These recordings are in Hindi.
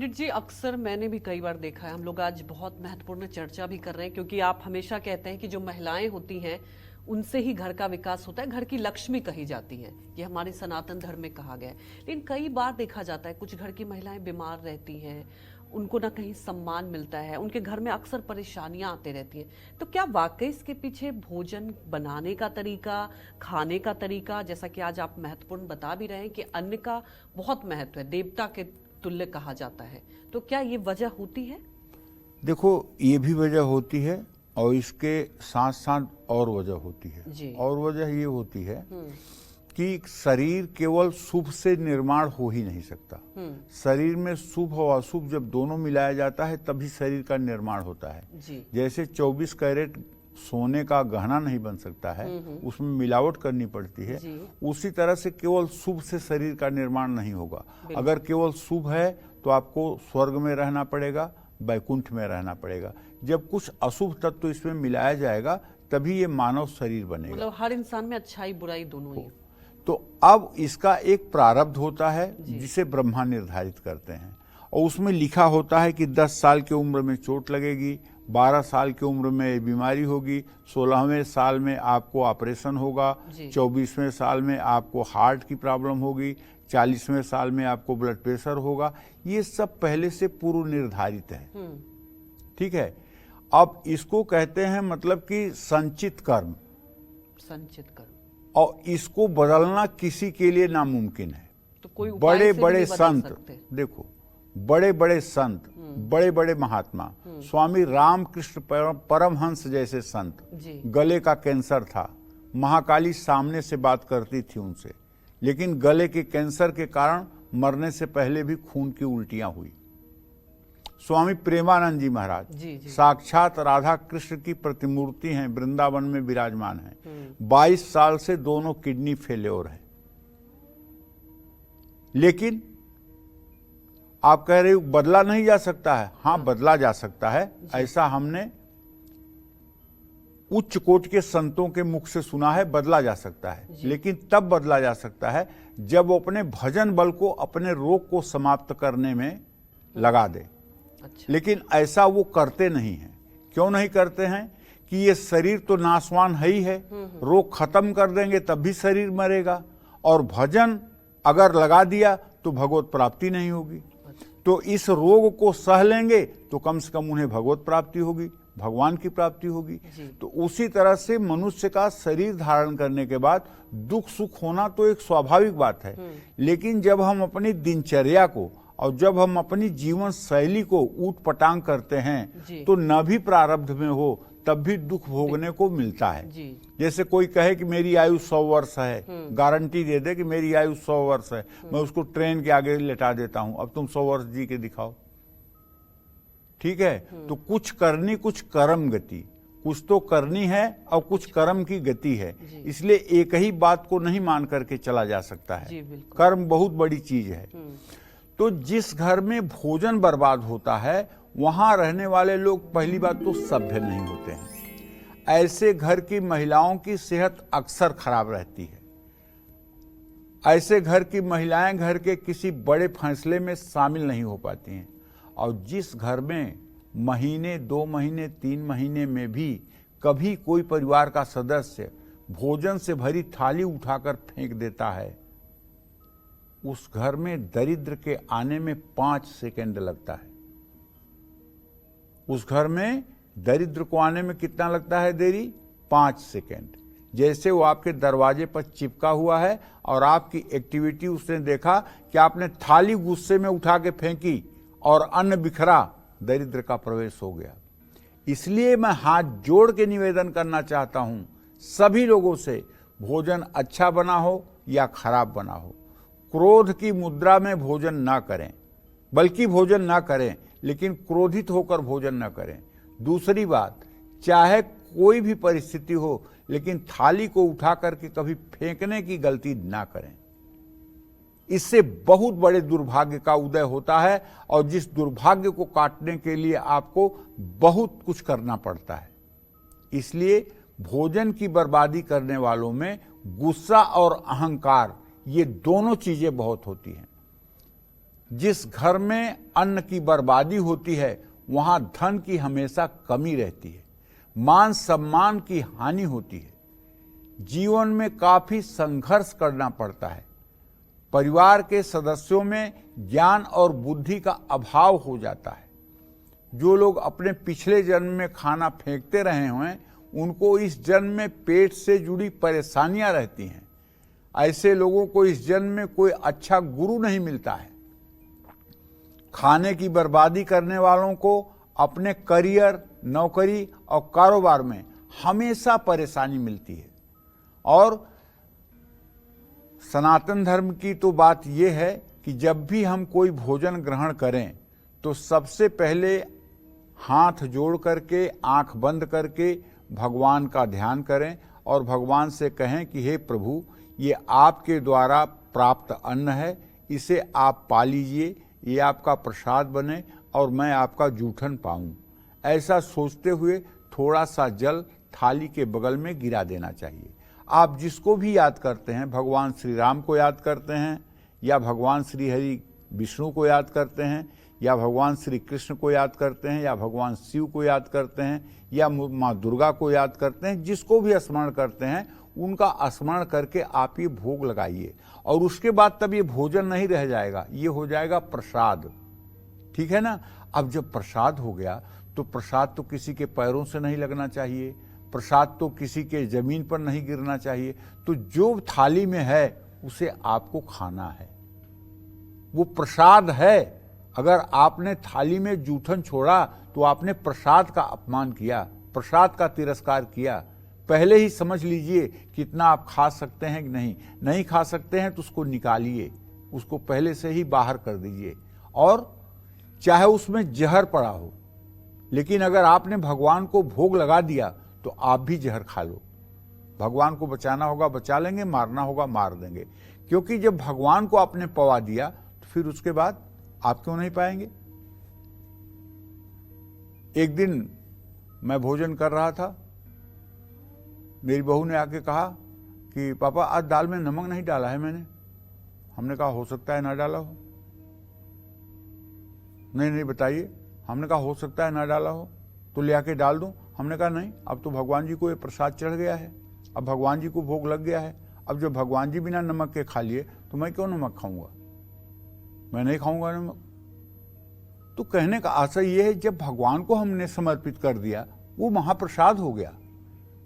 पंडित जी, अक्सर मैंने भी कई बार देखा है, हम लोग आज बहुत महत्वपूर्ण चर्चा भी कर रहे हैं क्योंकि आप हमेशा कहते हैं कि जो महिलाएं होती हैं उनसे ही घर का विकास होता है, घर की लक्ष्मी कही जाती हैं, ये हमारे सनातन धर्म में कहा गया है। लेकिन कई बार देखा जाता है कुछ घर की महिलाएं बीमार रहती हैं, उनको ना कहीं सम्मान मिलता है, उनके घर में अक्सर परेशानियां आते रहती हैं। तो क्या वाकई इसके पीछे भोजन बनाने का तरीका, खाने का तरीका, जैसा कि आज आप महत्वपूर्ण बता भी रहे हैं कि अन्न का बहुत महत्व है, देवता के तुल्य कहा जाता है, तो क्या ये वजह होती है? देखो, ये भी वजह होती है और इसके साथ साथ और वजह होती है। जी। और वजह ये होती है कि शरीर केवल शुभ से निर्माण हो ही नहीं सकता। शरीर में शुभ और अशुभ जब दोनों मिलाया जाता है तभी शरीर का निर्माण होता है। जी। जैसे 24 कैरेट सोने का गहना नहीं बन सकता है, उसमें मिलावट करनी पड़ती है। उसी तरह से केवल शुभ से शरीर का निर्माण नहीं होगा। अगर केवल शुभ है तो आपको स्वर्ग में रहना पड़ेगा, वैकुंठ में रहना पड़ेगा। जब कुछ अशुभ तत्व इसमें मिलाया जाएगा तभी ये मानव शरीर बनेगा। मतलब हर इंसान में अच्छाई बुराई दोनों ही। तो अब इसका एक प्रारब्ध होता है जिसे ब्रह्मा निर्धारित करते हैं और उसमें लिखा होता है कि 10 साल की उम्र में चोट लगेगी, 12 साल की उम्र में बीमारी होगी, 16वें साल में आपको ऑपरेशन होगा, 24वें साल में आपको हार्ट की प्रॉब्लम होगी, 40वें साल में आपको ब्लड प्रेशर होगा। ये सब पहले से पूर्व निर्धारित है। ठीक है। अब इसको कहते हैं मतलब कि संचित कर्म। संचित कर्म। और इसको बदलना किसी के लिए नामुमकिन है। तो कोई बड़े बड़े संत, देखो बड़े बड़े संत, बड़े बड़े महात्मा, स्वामी रामकृष्ण परमहंस जैसे संत, गले का कैंसर था, महाकाली सामने से बात करती थी उनसे, लेकिन गले के कैंसर के कारण मरने से पहले भी खून की उल्टियां हुई। स्वामी प्रेमानंद जी महाराज साक्षात राधा कृष्ण की प्रतिमूर्ति हैं, वृंदावन में विराजमान हैं। 22 साल से दोनों किडनी फेल्योर है। लेकिन आप कह रहे हो बदला नहीं जा सकता है। हाँ, बदला जा सकता है। ऐसा हमने उच्च कोटि के संतों के मुख से सुना है, बदला जा सकता है। लेकिन तब बदला जा सकता है जब वो अपने भजन बल को अपने रोग को समाप्त करने में लगा दे। अच्छा। लेकिन ऐसा वो करते नहीं हैं। क्यों नहीं करते हैं? कि ये शरीर तो नाशवान है ही है, रोग खत्म कर देंगे तब भी शरीर मरेगा, और भजन अगर लगा दिया तो भगवत प्राप्ति नहीं होगी। तो इस रोग को सह लेंगे तो कम से कम उन्हें भगवत प्राप्ति होगी, भगवान की प्राप्ति होगी। तो उसी तरह से मनुष्य का शरीर धारण करने के बाद दुख सुख होना तो एक स्वाभाविक बात है। लेकिन जब हम अपनी दिनचर्या को और जब हम अपनी जीवन शैली को ऊट पटांग करते हैं तो न भी प्रारब्ध में हो तब भी दुख भोगने को मिलता है। जैसे कोई कहे कि मेरी आयु 100 वर्ष है, गारंटी दे दे कि मेरी आयु 100 वर्ष है, मैं उसको ट्रेन के आगे लेटा देता हूं, अब तुम 100 वर्ष जी के दिखाओ। ठीक है। तो कुछ करनी, कुछ कर्म गति, कुछ तो करनी है और कुछ कर्म की गति है। इसलिए एक ही बात को नहीं मान करके चला जा सकता है। कर्म बहुत बड़ी चीज है। तो जिस घर में भोजन बर्बाद होता है वहां रहने वाले लोग पहली बात तो सभ्य नहीं होते हैं। ऐसे घर की महिलाओं की सेहत अक्सर खराब रहती है। ऐसे घर की महिलाएं घर के किसी बड़े फैसले में शामिल नहीं हो पाती हैं। और जिस घर में महीने, 2 महीने, 3 महीने में भी कभी कोई परिवार का सदस्य भोजन से भरी थाली उठाकर फेंक देता है, उस घर में दरिद्र के आने में 5 सेकंड लगता है। उस घर में दरिद्र को आने में कितना लगता है देरी? 5 सेकंड। जैसे वो आपके दरवाजे पर चिपका हुआ है और आपकी एक्टिविटी उसने देखा कि आपने थाली गुस्से में उठा के फेंकी और अन्न बिखरा, दरिद्र का प्रवेश हो गया। इसलिए मैं हाथ जोड़ के निवेदन करना चाहता हूं सभी लोगों से, भोजन अच्छा बना हो या खराब बना हो, क्रोध की मुद्रा में भोजन ना करें, बल्कि भोजन ना करें लेकिन क्रोधित होकर भोजन ना करें। दूसरी बात, चाहे कोई भी परिस्थिति हो लेकिन थाली को उठा करके कभी फेंकने की गलती ना करें। इससे बहुत बड़े दुर्भाग्य का उदय होता है और जिस दुर्भाग्य को काटने के लिए आपको बहुत कुछ करना पड़ता है। इसलिए भोजन की बर्बादी करने वालों में गुस्सा और अहंकार, ये दोनों चीजें बहुत होती हैं। जिस घर में अन्न की बर्बादी होती है वहां धन की हमेशा कमी रहती है, मान सम्मान की हानि होती है, जीवन में काफी संघर्ष करना पड़ता है, परिवार के सदस्यों में ज्ञान और बुद्धि का अभाव हो जाता है। जो लोग अपने पिछले जन्म में खाना फेंकते रहे हैं उनको इस जन्म में पेट से जुड़ी परेशानियां रहती हैं। ऐसे लोगों को इस जन्म में कोई अच्छा गुरु नहीं मिलता है। खाने की बर्बादी करने वालों को अपने करियर, नौकरी और कारोबार में हमेशा परेशानी मिलती है। और सनातन धर्म की तो बात यह है कि जब भी हम कोई भोजन ग्रहण करें तो सबसे पहले हाथ जोड़ करके, आंख बंद करके भगवान का ध्यान करें और भगवान से कहें कि हे प्रभु, ये आपके द्वारा प्राप्त अन्न है, इसे आप पा लीजिए, ये आपका प्रसाद बने और मैं आपका जूठन पाऊं। ऐसा सोचते हुए थोड़ा सा जल थाली के बगल में गिरा देना चाहिए। आप जिसको भी याद करते हैं, भगवान श्री राम को याद करते हैं या भगवान श्री हरि विष्णु को याद करते हैं या भगवान श्री कृष्ण को याद करते हैं या भगवान शिव को याद करते हैं या माँ दुर्गा को याद करते हैं, जिसको भी स्मरण करते हैं उनका स्मरण करके आप ये भोग लगाइए। और उसके बाद तब ये भोजन नहीं रह जाएगा, ये हो जाएगा प्रसाद। ठीक है ना। अब जब प्रसाद हो गया तो प्रसाद तो किसी के पैरों से नहीं लगना चाहिए, प्रसाद तो किसी के जमीन पर नहीं गिरना चाहिए। तो जो थाली में है उसे आपको खाना है, वो प्रसाद है। अगर आपने थाली में जूठन छोड़ा तो आपने प्रसाद का अपमान किया, प्रसाद का तिरस्कार किया। पहले ही समझ लीजिए कितना आप खा सकते हैं कि नहीं खा सकते हैं तो उसको निकालिए, उसको पहले से ही बाहर कर दीजिए। और चाहे उसमें जहर पड़ा हो, लेकिन अगर आपने भगवान को भोग लगा दिया तो आप भी जहर खा लो। भगवान को बचाना होगा बचा लेंगे, मारना होगा मार देंगे। क्योंकि जब भगवान को आपने पवा दिया तो फिर उसके बाद आप क्यों नहीं पाएंगे। एक दिन मैं भोजन कर रहा था, मेरी बहू ने आके कहा कि पापा आज दाल में नमक नहीं डाला है मैंने। हमने कहा हो सकता है ना डाला हो। नहीं बताइए। हमने कहा हो सकता है ना डाला हो तो ले आके डाल दूं। हमने कहा नहीं, अब तो भगवान जी को ये प्रसाद चढ़ गया है, अब भगवान जी को भोग लग गया है। अब जब भगवान जी बिना नमक के खा लिए तो मैं क्यों नमक खाऊंगा, मैं नहीं खाऊंगा नमक। तो कहने का आशय यह है, जब भगवान को हमने समर्पित कर दिया वो महाप्रसाद हो गया।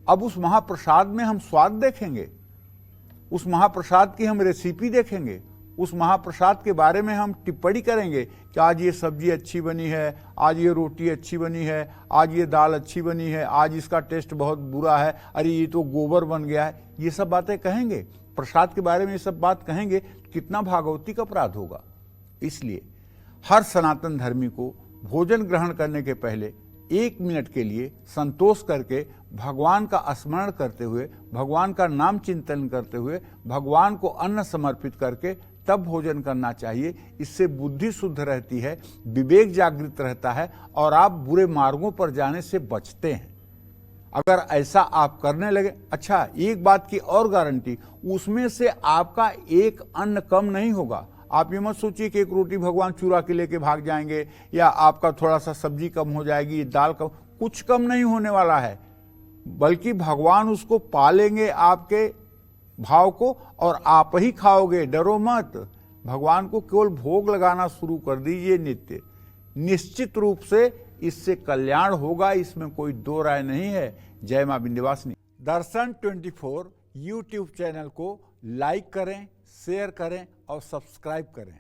अब उस महाप्रसाद में हम स्वाद देखेंगे, उस महाप्रसाद की हम रेसिपी देखेंगे, उस महाप्रसाद के बारे में हम टिप्पणी करेंगे कि आज ये सब्जी अच्छी बनी है, आज ये रोटी अच्छी बनी है, आज ये दाल अच्छी बनी है, आज इसका टेस्ट बहुत बुरा है, अरे ये तो गोबर बन गया है। ये सब बातें कहेंगे, प्रसाद के बारे में ये सब बात कहेंगे, कितना भागवतिक अपराध होगा। इसलिए हर सनातन धर्मी को भोजन ग्रहण करने के पहले 1 मिनट के लिए संतोष करके भगवान का स्मरण करते हुए, भगवान का नाम चिंतन करते हुए, भगवान को अन्न समर्पित करके तब भोजन करना चाहिए। इससे बुद्धि शुद्ध रहती है, विवेक जागृत रहता है और आप बुरे मार्गों पर जाने से बचते हैं। अगर ऐसा आप करने लगे, अच्छा एक बात की और गारंटी, उसमें से आपका एक अन्न कम नहीं होगा। आप ये मत सोचिए कि एक रोटी भगवान चुरा के लेके भाग जाएंगे या आपका थोड़ा सा सब्जी कम हो जाएगी, दाल कम, कुछ कम नहीं होने वाला है, बल्कि भगवान उसको पालेंगे आपके भाव को और आप ही खाओगे। डरो मत, भगवान को केवल भोग लगाना शुरू कर दीजिए नित्य, निश्चित रूप से इससे कल्याण होगा, इसमें कोई दो राय नहीं है। जय मां विंध्यवासिनी। दर्शन 24 यूट्यूब चैनल को लाइक करें, शेयर करें और सब्सक्राइब करें।